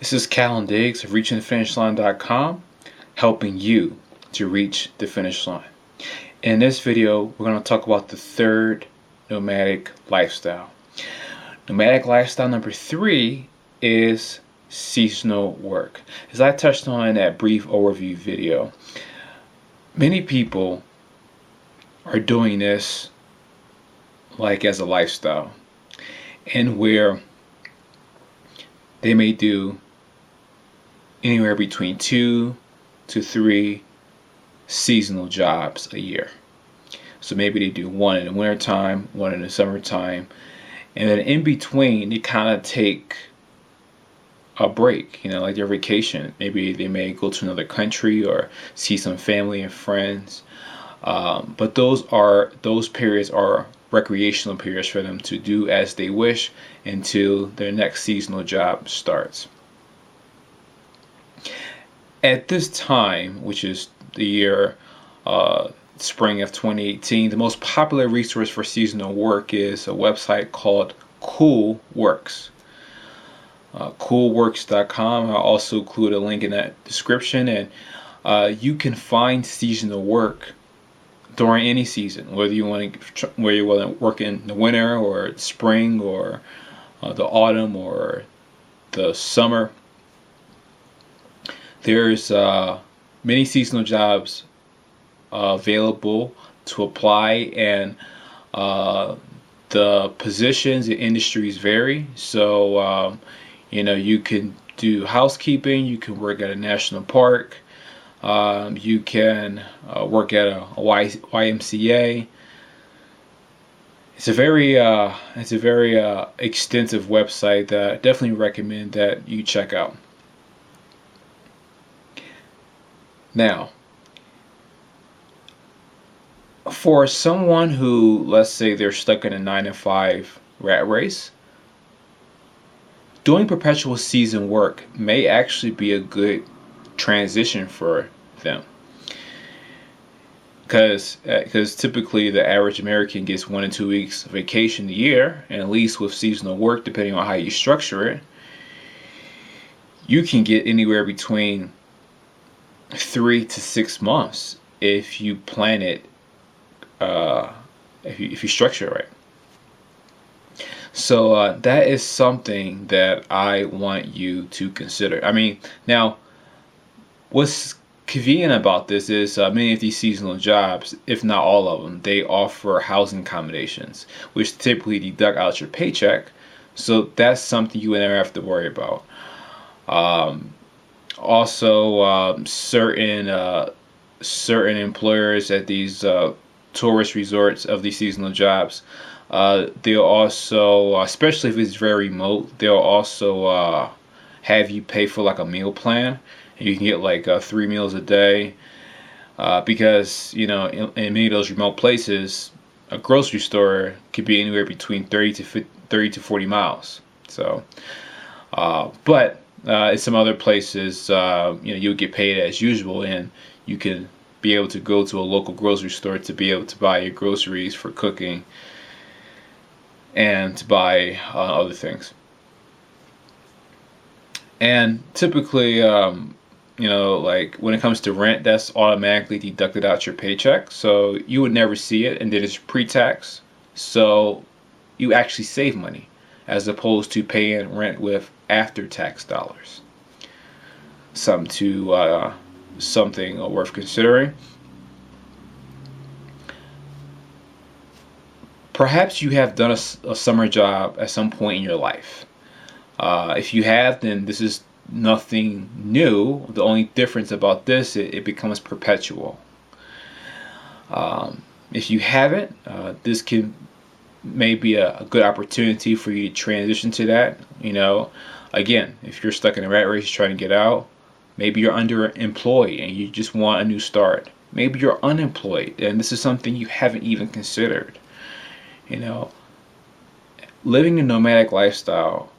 This is Callan Diggs of ReachingTheFinishLine.com, helping you to reach the finish line. In this video, we're going to talk about the third nomadic lifestyle. Nomadic lifestyle number 3 is seasonal work. As I touched on in that brief overview video, many people are doing this like as a lifestyle, and where they may do anywhere between 2 to 3 seasonal jobs a year. So maybe they do one in the wintertime, one in the summertime, and then in between they kind of take a break, like their vacation. Maybe they may go to another country or see some family and friends. But those periods are recreational periods for them to do as they wish until their next seasonal job starts. At this time, which is the year spring of 2018, the most popular resource for seasonal work is a website called Coolworks. Coolworks.com. I'll also include a link in that description, and you can find seasonal work during any season, whether you want to work in the winter or spring or the autumn or the summer. There's many seasonal jobs available to apply, and the positions and industries vary. So you can do housekeeping, you can work at a national park, you can work at a YMCA. It's a very extensive website that I definitely recommend that you check out. Now, for someone who, let's say they're stuck in a 9-to-5 rat race, doing perpetual season work may actually be a good transition for them. Because typically the average American gets 1 to 2 weeks vacation a year, and at least with seasonal work, depending on how you structure it, you can get anywhere between 3 to 6 months if you plan it, if you structure it right. So that is something that I want you to consider. Now, what's convenient about this is many of these seasonal jobs, if not all of them, they offer housing accommodations, which typically deduct out your paycheck. So that's something you would never have to worry about. Also, certain employers at these tourist resorts of these seasonal jobs, they'll also, especially if it's very remote, they'll also have you pay for like a meal plan, and you can get like 3 meals a day, because in many of those remote places, a grocery store could be anywhere between 30 to 40 miles. So, but in some other places, you would get paid as usual, and you can be able to go to a local grocery store to be able to buy your groceries for cooking and to buy other things. And typically, like when it comes to rent, that's automatically deducted out your paycheck, so you would never see it, and then it's pre-tax, so you actually save money as opposed to paying rent with after-tax dollars. Something worth considering. Perhaps you have done a summer job at some point in your life. If you have, then this is nothing new. The only difference about this, it becomes perpetual. If you haven't, this may be a good opportunity for you to transition to that. Again, if you're stuck in a rat race trying to get out, maybe you're underemployed and you just want a new start. Maybe you're unemployed and this is something you haven't even considered. Living a nomadic lifestyle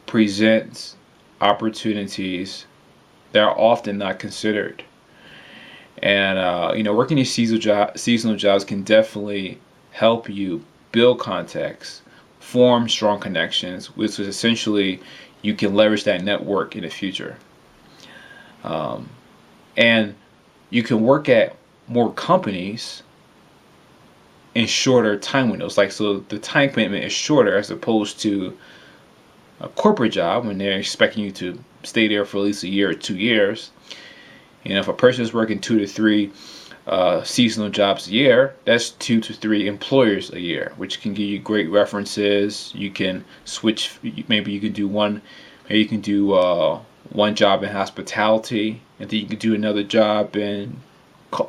presents opportunities that are often not considered. And working these seasonal jobs can definitely help you build contacts form strong connections, which is essentially you can leverage that network in the future. And you can work at more companies in shorter time windows. Like, so the time commitment is shorter as opposed to a corporate job when they're expecting you to stay there for at least a year or 2 years. You know, if a person is working 2 to 3 seasonal jobs a year, that's 2 to 3 employers a year, which can give you great references. You can switch. Maybe you can do one. Maybe you can do one job in hospitality, and then you can do another job in,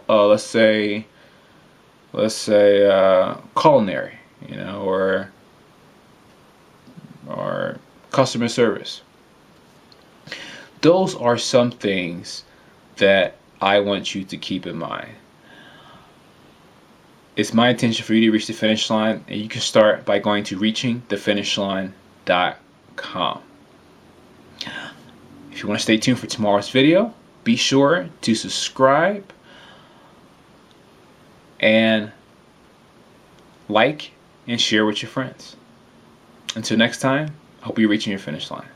let's say culinary, you know, or customer service. Those are some things that I want you to keep in mind. It's my intention for you to reach the finish line, and you can start by going to reachingthefinishline.com. If you want to stay tuned for tomorrow's video, be sure to subscribe and like and share with your friends. Until next time, I hope you're reaching your finish line.